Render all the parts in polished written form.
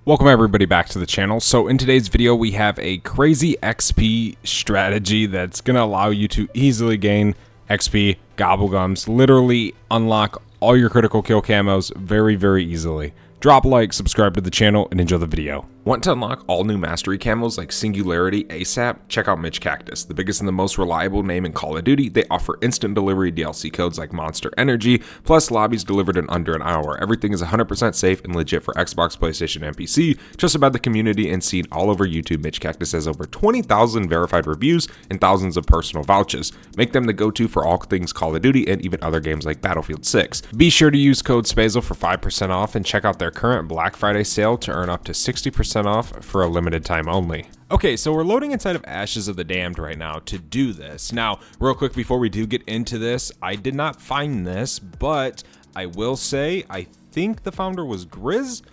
Welcome everybody back to the channel. So in today's video we have a crazy XP strategy that's going to allow you to easily gain XP gobblegums, literally unlock all your critical kill camos very easily. Drop a like, subscribe to the channel, and enjoy the video. Want to unlock all new mastery camos like Singularity ASAP? Check out Mitch Cactus, the biggest and the most reliable name in Call of Duty. They offer instant delivery DLC codes like Monster Energy, plus lobbies delivered in under an hour. Everything is 100% safe and legit for Xbox, PlayStation, and PC. Just about the community and seen all over YouTube, Mitch Cactus has over 20,000 verified reviews and thousands of personal vouchers. Make them the go-to for all things Call of Duty and even other games like Battlefield 6. Be sure to use code SPAZEL for 5% off and check out their current Black Friday sale to earn up to 60% off for a limited time only. Okay, so we're loading inside of Ashes of the Damned right now to do this. Now, real quick before we do get into this, I did not find this, but I will say I think the founder was Grizz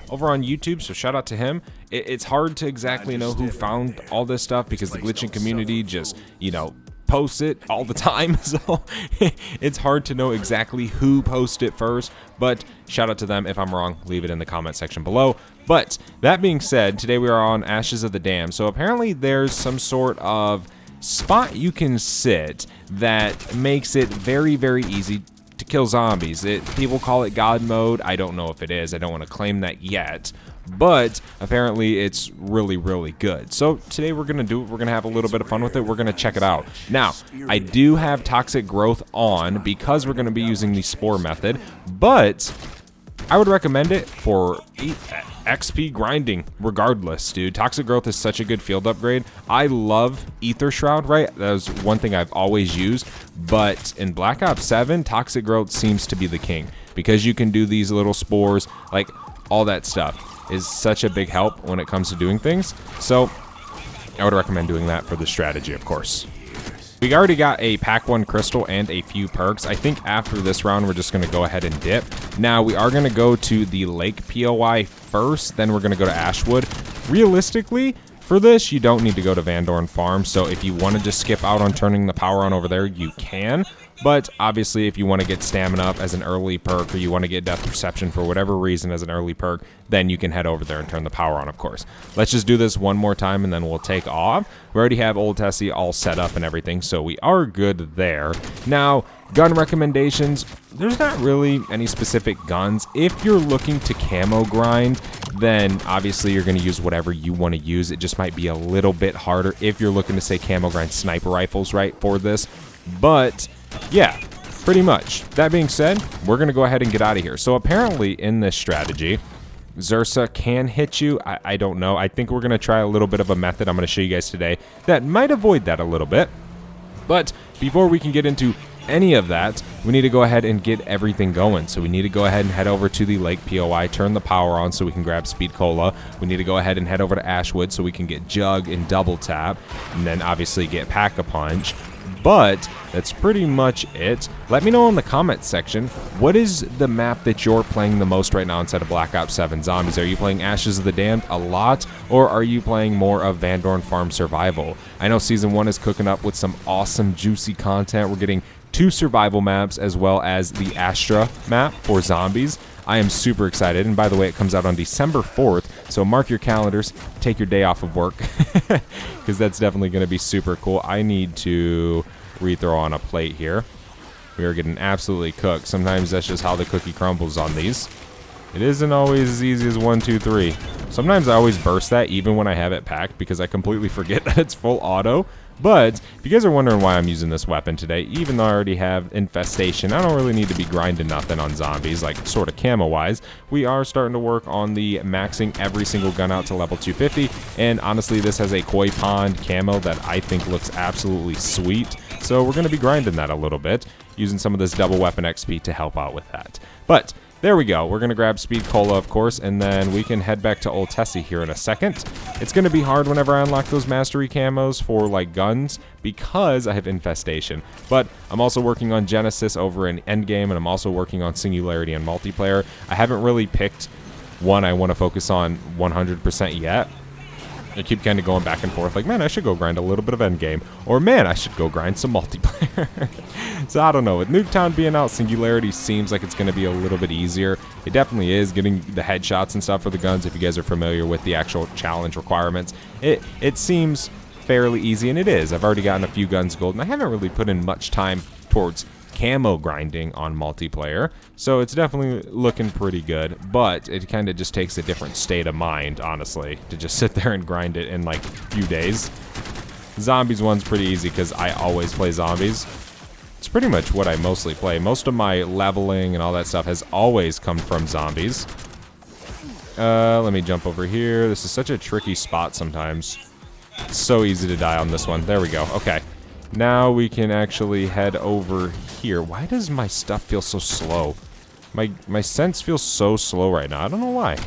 over on YouTube, so shout out to him. It's hard to exactly know who found all this stuff because the glitching community just, posts it all the time, so it's hard to know exactly who posted it first, but shout out to them. If I'm wrong, leave it in the comment section below. But that being said, today we are on Ashes of the Damned, so apparently there's some sort of spot you can sit that makes it very easy to kill zombies. People call it God mode. I don't know if it is. I don't want to claim that yet, but apparently it's really good. So today we're gonna do it. We're gonna have a little bit of fun with it. We're gonna check it out. Now, I do have toxic growth on because we're gonna be using the spore method, but I would recommend it for XP grinding regardless, dude. Toxic growth is such a good field upgrade. I love Ether Shroud, right? That was one thing I've always used, but in Black Ops 7, toxic growth seems to be the king because you can do these little spores, like all that stuff is such a big help when it comes to doing things. So I would recommend doing that for the strategy, of course. We already got a Pack 1 crystal and a few perks. I think after this round, we're just going to go ahead and dip. Now, we are going to go to the Lake POI first, then we're going to go to Ashwood. Realistically, for this, you don't need to go to Van Dorn Farm, so if you want to just skip out on turning the power on over there, you can. But obviously, if you want to get stamina up as an early perk, or you want to get death perception for whatever reason as an early perk, then you can head over there and turn the power on, of course. Let's just do this one more time, and then we'll take off. We already have Old Tessie all set up and everything, so we are good there. Now, gun recommendations, there's not really any specific guns. If you're looking to camo grind, then obviously you're going to use whatever you want to use. It just might be a little bit harder if you're looking to say camo grind sniper rifles, right, for this. But yeah, pretty much. That being said, we're going to go ahead and get out of here. So apparently in this strategy, Zersa can hit you. I don't know. I think we're going to try a little bit of a method I'm going to show you guys today that might avoid that a little bit. But before we can get into any of that, we need to go ahead and get everything going. So we need to go ahead and head over to the Lake POI, turn the power on so we can grab Speed Cola. We need to go ahead and head over to Ashwood so we can get Jug and Double Tap, and then obviously get Pack-a-Punch. But that's pretty much it. Let me know in the comments section, what is the map that you're playing the most right now inside of Black Ops 7 Zombies? Are you playing Ashes of the Damned a lot, or are you playing more of Van Dorn Farm Survival? I know Season 1 is cooking up with some awesome, juicy content. We're getting 2 survival maps as well as the Astra map for zombies. I am super excited, and by the way, it comes out on December 4th, so mark your calendars, take your day off of work, because that's definitely going to be super cool. I need to rethrow on a plate here. We are getting absolutely cooked. Sometimes that's just how the cookie crumbles on these. It isn't always as easy as 1, 2, 3. Sometimes I always burst that even when I have it packed because I completely forget that it's full auto. But if you guys are wondering why I'm using this weapon today, even though I already have Infestation, I don't really need to be grinding nothing on zombies, like sort of camo-wise. We are starting to work on the maxing every single gun out to level 250, and honestly, this has a Koi Pond camo that I think looks absolutely sweet. So we're going to be grinding that a little bit, using some of this double weapon XP to help out with that. But there we go. We're going to grab Speed Cola, of course, and then we can head back to Old Tessie here in a second. It's going to be hard whenever I unlock those mastery camos for, like, guns because I have Infestation. But I'm also working on Genesis over in Endgame, and I'm also working on Singularity and multiplayer. I haven't really picked one I want to focus on 100% yet. I keep kind of going back and forth like, man, I should go grind a little bit of endgame. Or, man, I should go grind some multiplayer. So, I don't know. With Nuketown being out, Singularity seems like it's going to be a little bit easier. It definitely is, getting the headshots and stuff for the guns, if you guys are familiar with the actual challenge requirements. It seems fairly easy, and it is. I've already gotten a few guns gold, and I haven't really put in much time towards camo grinding on multiplayer, so it's definitely looking pretty good, but it kind of just takes a different state of mind, honestly, to just sit there and grind it in like a few days. Zombies one's pretty easy because I always play zombies. It's pretty much what I mostly play. Most of my leveling and all that stuff has always come from zombies. Let me jump over here. This is such a tricky spot sometimes. It's so easy to die on this one. There we go. Okay. Now we can actually head over here. Why does my stuff feel so slow? My sense feels so slow right now. I don't know why.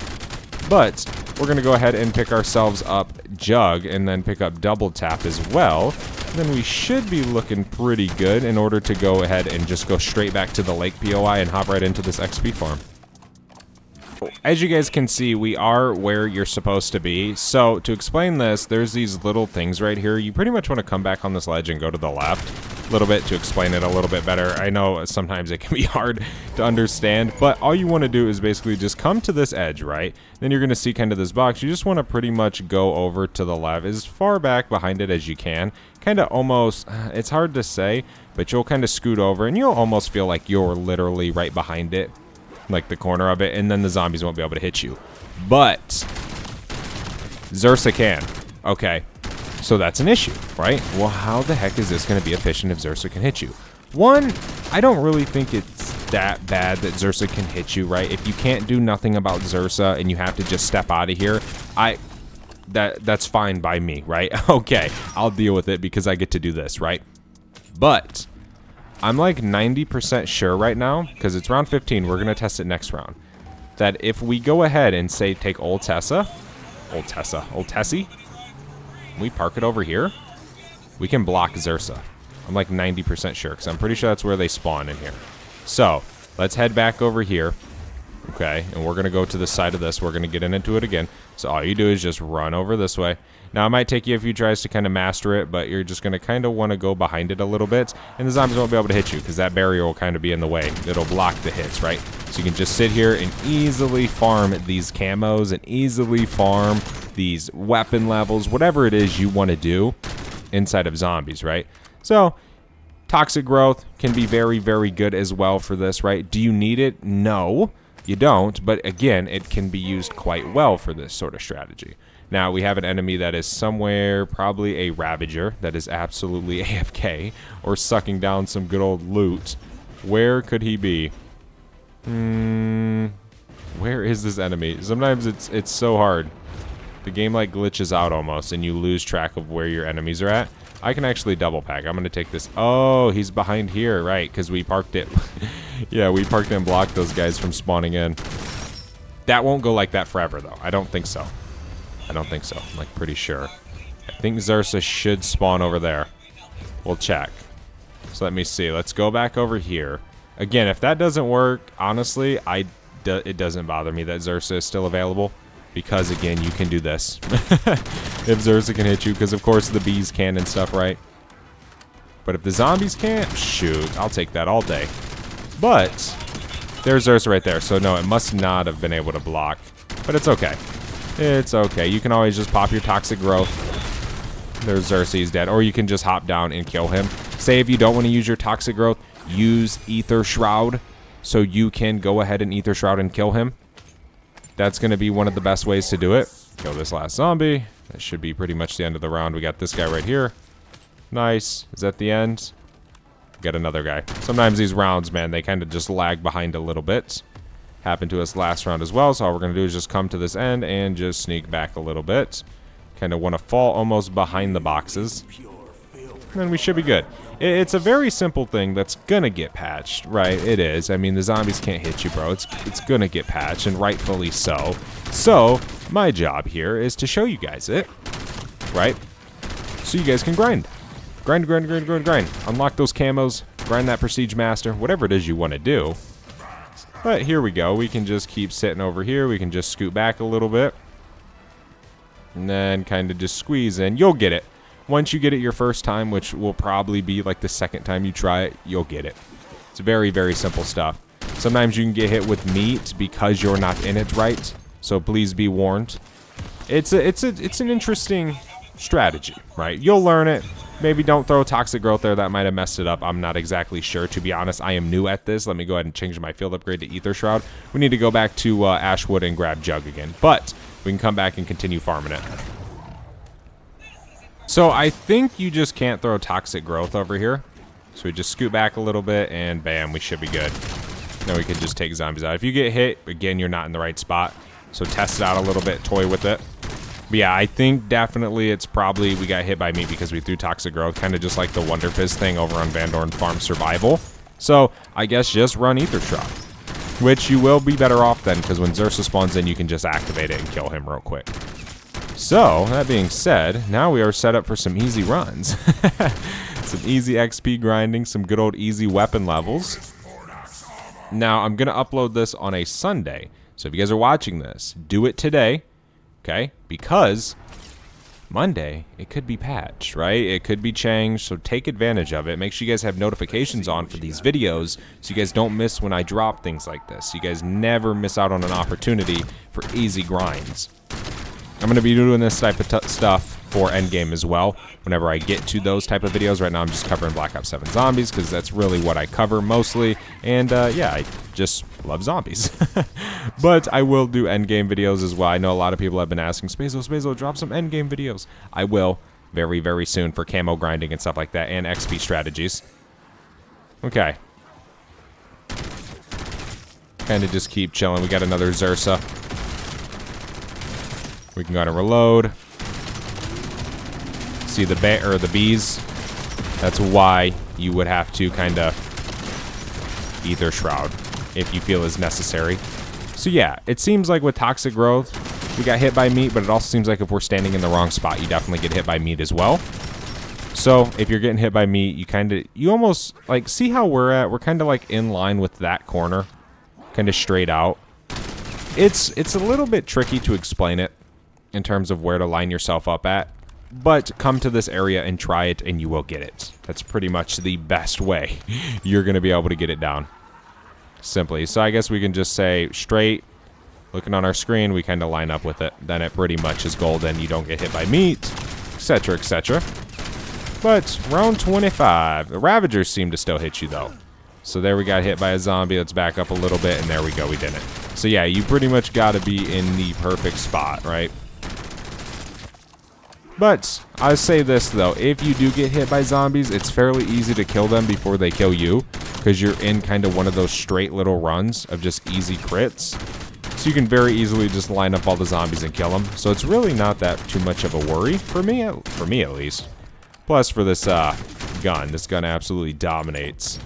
But we're going to go ahead and pick ourselves up Jug and then pick up Double Tap as well. Then we should be looking pretty good in order to go ahead and just go straight back to the Lake POI and hop right into this XP farm. As you guys can see, we are where you're supposed to be. So to explain this, there's these little things right here. You pretty much want to come back on this ledge and go to the left a little bit to explain it a little bit better. I know sometimes it can be hard to understand, but all you want to do is basically just come to this edge, right? Then you're going to see kind of this box. You just want to pretty much go over to the left as far back behind it as you can. Kind of almost, it's hard to say, but you'll kind of scoot over and you'll almost feel like you're literally right behind it. Like the corner of it, and then the zombies won't be able to hit you. But Zersa can. Okay, so that's an issue, right? Well, how the heck is this going to be efficient if Zersa can hit you? One, I don't really think it's that bad that Zersa can hit you, right? If you can't do nothing about Zersa and you have to just step out of here, that's fine by me, right? Okay, I'll deal with it because I get to do this, right? But I'm like 90% sure right now, because it's round 15, we're going to test it next round, that if we go ahead and say take Old Tessie, we park it over here, we can block Zersa. I'm like 90% sure, because I'm pretty sure that's where they spawn in here. So, let's head back over here, okay, and we're going to go to the side of this, we're going to get into it again. So all you do is just run over this way. Now, it might take you a few tries to kind of master it, but you're just going to kind of want to go behind it a little bit, and the zombies won't be able to hit you because that barrier will kind of be in the way. It'll block the hits, right? So you can just sit here and easily farm these camos and easily farm these weapon levels, whatever it is you want to do inside of zombies, right? So, toxic growth can be very, very good as well for this, right? Do you need it? No, you don't, but again, it can be used quite well for this sort of strategy. Now, we have an enemy that is somewhere, probably a Ravager, that is absolutely AFK, or sucking down some good old loot. Where could he be? Where is this enemy? Sometimes it's so hard. The game like glitches out almost, and you lose track of where your enemies are at. I can actually double pack. I'm going to take this. Oh, he's behind here, right, because we parked it. Yeah, we parked it and blocked those guys from spawning in. That won't go like that forever, though. I don't think so. I don't think so. I'm like pretty sure. I think Zersa should spawn over there. We'll check. So let me see. Let's go back over here. Again, if that doesn't work, honestly, it doesn't bother me that Zersa is still available. Because, again, you can do this. If Zersa can hit you, because, of course, the bees can and stuff, right? But if the zombies can't, shoot, I'll take that all day. But there's Zersa right there. So, no, it must not have been able to block. But it's okay. It's okay. You can always just pop your toxic growth. There's Zersa, he's dead. Or you can just hop down and kill him. Say if you don't want to use your toxic growth, use Ether Shroud. So you can go ahead and Ether Shroud and kill him. That's going to be one of the best ways to do it. Kill this last zombie. That should be pretty much the end of the round. We got this guy right here. Nice. Is that the end? Get another guy. Sometimes these rounds, man, they kind of just lag behind a little bit. Happened to us last round as well, so all we're going to do is just come to this end and just sneak back a little bit. Kind of want to fall almost behind the boxes. And then we should be good. It's a very simple thing that's going to get patched, right? It is. I mean, the zombies can't hit you, bro. It's going to get patched, and rightfully so. So, my job here is to show you guys it, right? So you guys can grind. Grind. Unlock those camos, grind that Prestige Master, whatever it is you want to do. But here we go. We can just keep sitting over here. We can just scoot back a little bit. And then kind of just squeeze in. You'll get it. Once you get it your first time, which will probably be like the second time you try it, you'll get it. It's very, very simple stuff. Sometimes you can get hit with meat because you're not in it right. So please be warned. It's an interesting strategy, right? You'll learn it. Maybe don't throw toxic growth there. That might have messed it up. I'm not exactly sure. To be honest, I am new at this. Let me go ahead and change my field upgrade to Ether Shroud. We need to go back to Ashwood and grab Jug again. But we can come back and continue farming it. So I think you just can't throw toxic growth over here. So we just scoot back a little bit and bam, we should be good. Then we can just take zombies out. If you get hit, again, you're not in the right spot. So test it out a little bit, toy with it. But yeah, I think definitely it's probably we got hit by meat because we threw toxic growth, kind of just like the Wonder Fizz thing over on Van Dorn Farm Survival. So I guess just run Ether Shroud, which you will be better off then because when Xursa spawns in, you can just activate it and kill him real quick. So that being said, now we are set up for some easy runs. Some easy XP grinding, some good old easy weapon levels. Now I'm going to upload this on a Sunday. So if you guys are watching this, do it today. Okay, because Monday, it could be patched, right? It could be changed, so take advantage of it. Make sure you guys have notifications on for these videos so you guys don't miss when I drop things like this. You guys never miss out on an opportunity for easy grinds. I'm going to be doing this type of stuff for endgame as well whenever I get to those type of videos. Right now I'm just covering Black Ops 7 zombies because that's really what I cover mostly. And yeah, I just love zombies. But I will do endgame videos as well. I know a lot of people have been asking, Spazo, drop some endgame videos. I will very, very soon for camo grinding and stuff like that and XP strategies. Okay. Kind of just keep chilling. We got another Xursa. We can go ahead and reload. See the bees? That's why you would have to kind of Ether Shroud if you feel is necessary. So yeah, it seems like with toxic growth, we got hit by meat, but it also seems like if we're standing in the wrong spot, you definitely get hit by meat as well. So if you're getting hit by meat, you almost like see how we're at. We're kind of like in line with that corner, kind of straight out. It's a little bit tricky to explain it in terms of where to line yourself up at. But come to this area and try it, and you will get it. That's pretty much the best way you're going to be able to get it down. Simply. So I guess we can just say straight. Looking on our screen, we kind of line up with it. Then it pretty much is golden. You don't get hit by meat, etc., etc. But round 25. The Ravagers seem to still hit you, though. So there we got hit by a zombie. Let's back up a little bit, and there we go. We did it. So yeah, you pretty much got to be in the perfect spot, right? But I'll say this, though. If you do get hit by zombies, it's fairly easy to kill them before they kill you because you're in kind of one of those straight little runs of just easy crits. So you can very easily just line up all the zombies and kill them. So it's really not that too much of a worry for me at least. Plus for this gun. This gun absolutely dominates.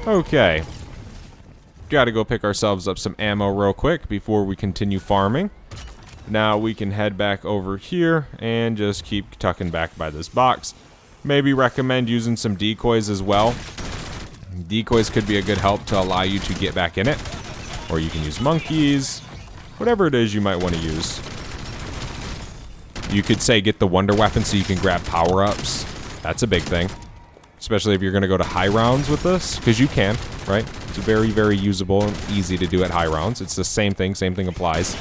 Okay. Gotta go pick ourselves up some ammo real quick before we continue farming. Now we can head back over here and just keep tucking back by this box. Maybe recommend using some decoys as well. Decoys could be a good help to allow you to get back in it. Or you can use monkeys. Whatever it is you might want to use. You could say get the wonder weapon so you can grab power-ups. That's a big thing. Especially if you're going to go to high rounds with this. Because you can, right? It's very, very usable and easy to do at high rounds. It's the same thing applies.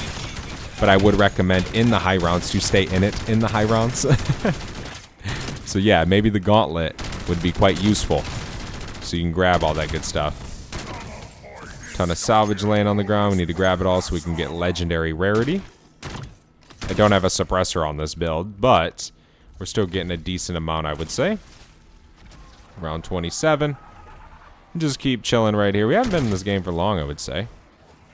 But I would recommend in the high rounds to stay in it in the high rounds. So yeah, maybe the gauntlet would be quite useful. So you can grab all that good stuff. Ton of salvage laying on the ground. We need to grab it all so we can get legendary rarity. I don't have a suppressor on this build, but we're still getting a decent amount, I would say. Round 27. Just keep chilling right here. We haven't been in this game for long, I would say.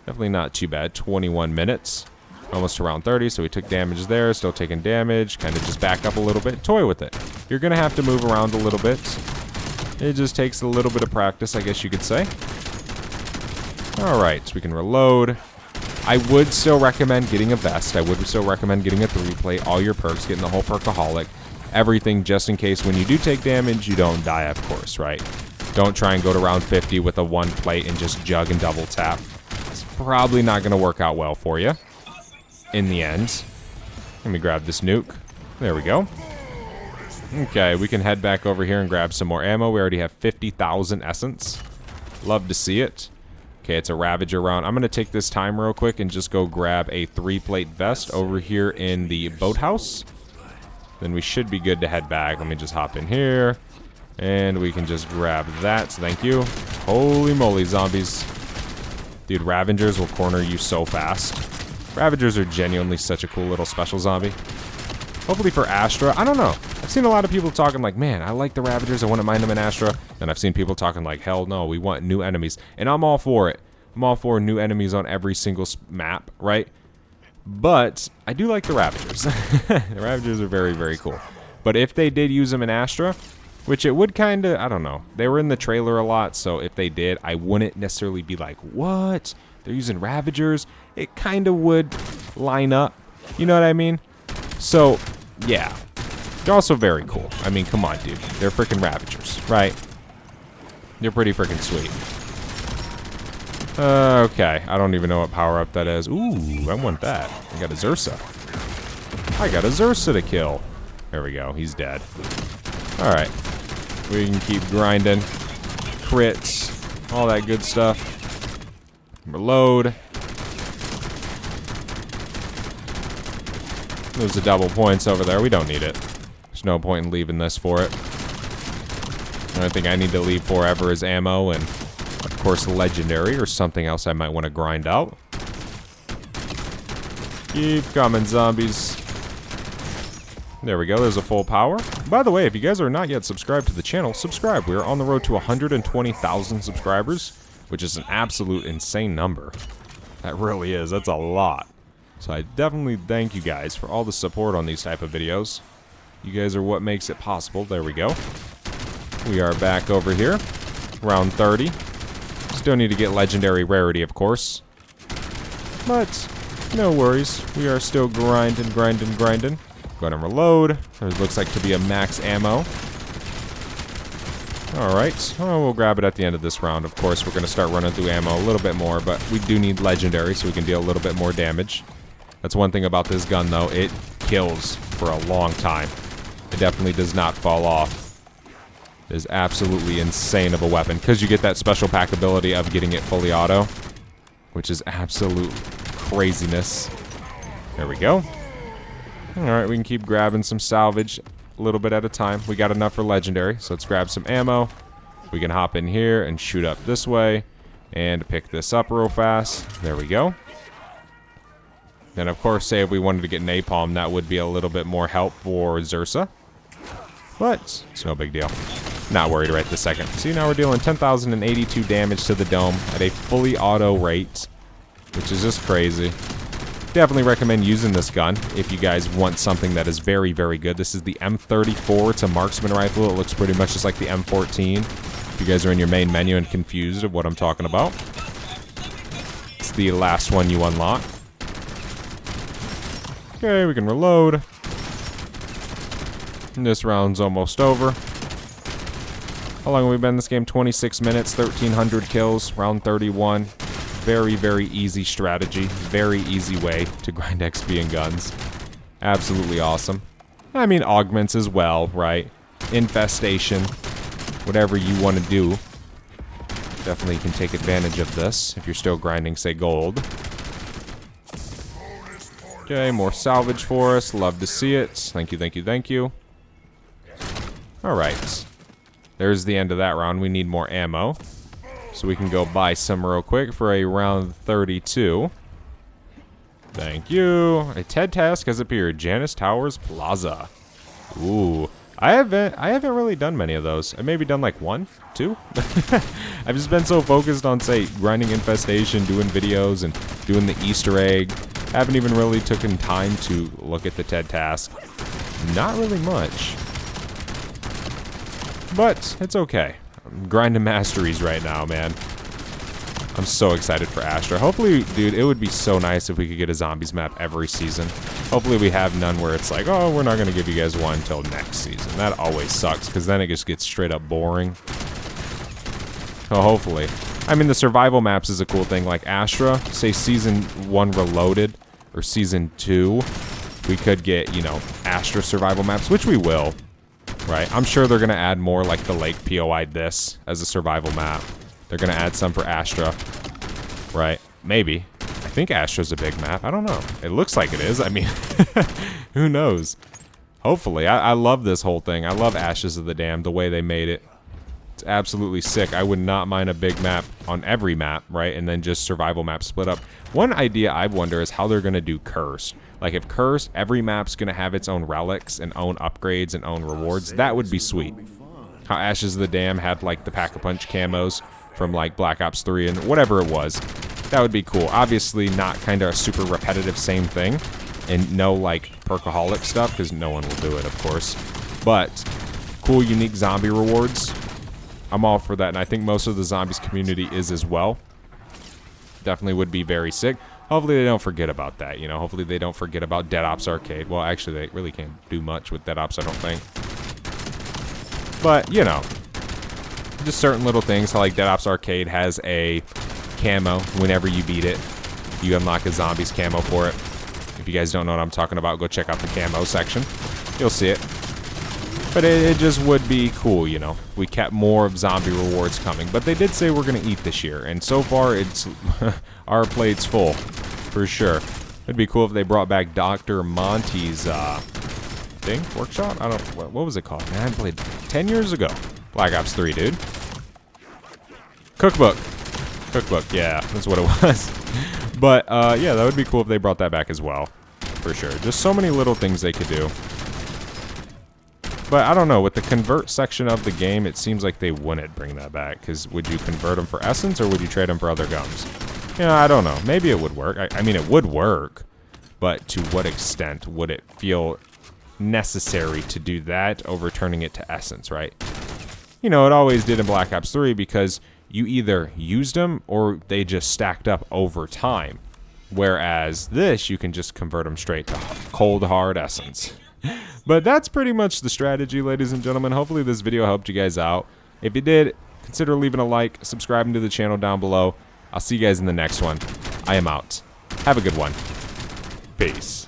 Definitely not too bad. 21 minutes. Almost to round 30, so we took damage there. Still taking damage. Kind of just back up a little bit. Toy with it. You're going to have to move around a little bit. It just takes a little bit of practice, I guess you could say. Alright, so we can reload. I would still recommend getting a vest. I would still recommend getting a 3-plate. All your perks. Getting the whole perkaholic. Everything just in case when you do take damage, you don't die, of course, right? Don't try and go to round 50 with a 1-plate and just jug and double tap. It's probably not going to work out well for you. In the end. Let me grab this nuke. There we go. Okay, we can head back over here and grab some more ammo. We already have 50,000 essence. Love to see it. Okay, it's a Ravager round. I'm going to take this time real quick and just go grab a 3-plate vest over here in the boathouse. Then we should be good to head back. Let me just hop in here. And we can just grab that. Thank you. Holy moly, zombies. Dude, Ravagers will corner you so fast. Ravagers are genuinely such a cool little special zombie. Hopefully for Astra, I don't know. I've seen a lot of people talking like, man, I like the Ravagers, I wouldn't mind them in Astra. Then I've seen people talking like, hell no, we want new enemies. And I'm all for it. I'm all for new enemies on every single map, right? But I do like the Ravagers. The Ravagers are very, very cool. But if they did use them in Astra, which it would kind of, I don't know. They were in the trailer a lot, so if they did, I wouldn't necessarily be like, what? They're using Ravagers? It kind of would line up. You know what I mean? So, yeah. They're also very cool. I mean, come on, dude. They're freaking Ravagers, right? They're pretty freaking sweet. Okay. I don't even know what power-up that is. Ooh, I want that. I got a Zersa. I got a Zersa to kill. There we go. He's dead. Alright. We can keep grinding. Crits. All that good stuff. Reload. There's a double points over there. We don't need it. There's no point in leaving this for it. The only thing I need to leave for ever is ammo and, of course, legendary or something else I might want to grind out. Keep coming, zombies. There we go. There's a full power. By the way, if you guys are not yet subscribed to the channel, subscribe. We're on the road to 120,000 subscribers, which is an absolute insane number. That really is. That's a lot. So I definitely thank you guys for all the support on these type of videos. You guys are what makes it possible. There we go. We are back over here. Round 30. Still need to get legendary rarity, of course. But no worries. We are still grinding. Go ahead and reload. There looks like to be a max ammo. Alright. Oh, we'll grab it at the end of this round. Of course, we're going to start running through ammo a little bit more, but we do need legendary so we can deal a little bit more damage. That's one thing about this gun, though. It kills for a long time. It definitely does not fall off. It is absolutely insane of a weapon, because you get that special pack ability of getting it fully auto, which is absolute craziness. There we go. Alright, we can keep grabbing some salvage a little bit at a time. We got enough for legendary, so let's grab some ammo. We can hop in here and shoot up this way and pick this up real fast. There we go. And of course, say if we wanted to get napalm, that would be a little bit more help for Zersa. But it's no big deal. Not worried right this second. See, now we're dealing 10,082 damage to the dome at a fully auto rate, which is just crazy. Definitely recommend using this gun if you guys want something that is very, very good. This is the M34. It's a marksman rifle. It looks pretty much just like the M14. If you guys are in your main menu and confused of what I'm talking about. It's the last one you unlock. Okay, we can reload. And this round's almost over. How long have we been in this game? 26 minutes, 1,300 kills, round 31. Very, very easy strategy. Very easy way to grind XP and guns. Absolutely awesome. I mean, augments as well, right? Infestation. Whatever you want to do. Definitely can take advantage of this if you're still grinding, say, gold. Okay, more salvage for us. Love to see it. Thank you, thank you, thank you. Alright. There's the end of that round. We need more ammo. So we can go buy some real quick for a round 32. Thank you. A TED task has appeared. Janice Towers Plaza. Ooh. I haven't really done many of those. I maybe done like 1, 2. I've just been so focused on, say, grinding infestation, doing videos, and doing the Easter egg. I haven't even really taken time to look at the TED task. Not really much. But it's okay. I'm grinding masteries right now, man. I'm so excited for Astra. Hopefully, dude, it would be so nice if we could get a zombies map every season. Hopefully we have none where it's like, oh, we're not going to give you guys one until next season. That always sucks, because then it just gets straight up boring. So hopefully. I mean, the survival maps is a cool thing. Like Astra, say Season 1 Reloaded, or Season 2, We could get, you know, Astra survival maps, which we will, right? I'm sure they're going to add more like the Lake POI'd this as a survival map. They're going to add some for Astra, right? Maybe. I think Astra's a big map. I don't know. It looks like it is. I mean, who knows? Hopefully. I love this whole thing. I love Ashes of the Dam, the way they made it. It's absolutely sick. I would not mind a big map on every map, right? And then just survival maps split up. One idea I wonder is how they're going to do Curse. Like, if Curse, every map's going to have its own relics and own upgrades and own rewards, that would be sweet. How Ashes of the Dam had, like, the Pack-a-Punch camos from, like, Black Ops 3 and whatever it was. That would be cool. Obviously, not kind of a super repetitive same thing. And no, like, perkaholic stuff, because no one will do it, of course. But cool, unique zombie rewards. I'm all for that, and I think most of the zombies community is as well. Definitely would be very sick. Hopefully they don't forget about that, you know. Hopefully they don't forget about Dead Ops Arcade. Well, actually, they really can't do much with Dead Ops, I don't think. But, you know, just certain little things. How, like, Dead Ops Arcade has a camo. Whenever you beat it, you unlock a zombies camo for it. If you guys don't know what I'm talking about, go check out the camo section. You'll see it. But it just would be cool, you know. We kept more of zombie rewards coming. But they did say we're going to eat this year. And so far, it's our plate's full. For sure. It'd be cool if they brought back Dr. Monty's thing? Workshop? I don't... What was it called? Man, I played 10 years ago. Black Ops 3, dude. Cookbook. Cookbook, yeah. That's what it was. But, yeah, that would be cool if they brought that back as well. For sure. Just so many little things they could do. But I don't know, with the convert section of the game, it seems like they wouldn't bring that back. Because would you convert them for essence, or would you trade them for other gums? You know, I don't know. Maybe it would work. I mean, it would work. But to what extent would it feel necessary to do that over turning it to essence, right? You know, it always did in Black Ops 3 because you either used them or they just stacked up over time. Whereas this, you can just convert them straight to cold, hard essence. But that's pretty much the strategy, ladies and gentlemen. Hopefully this video helped you guys out. If it did, consider leaving a like, subscribing to the channel down below. I'll see you guys in the next one. I am out. Have a good one. Peace.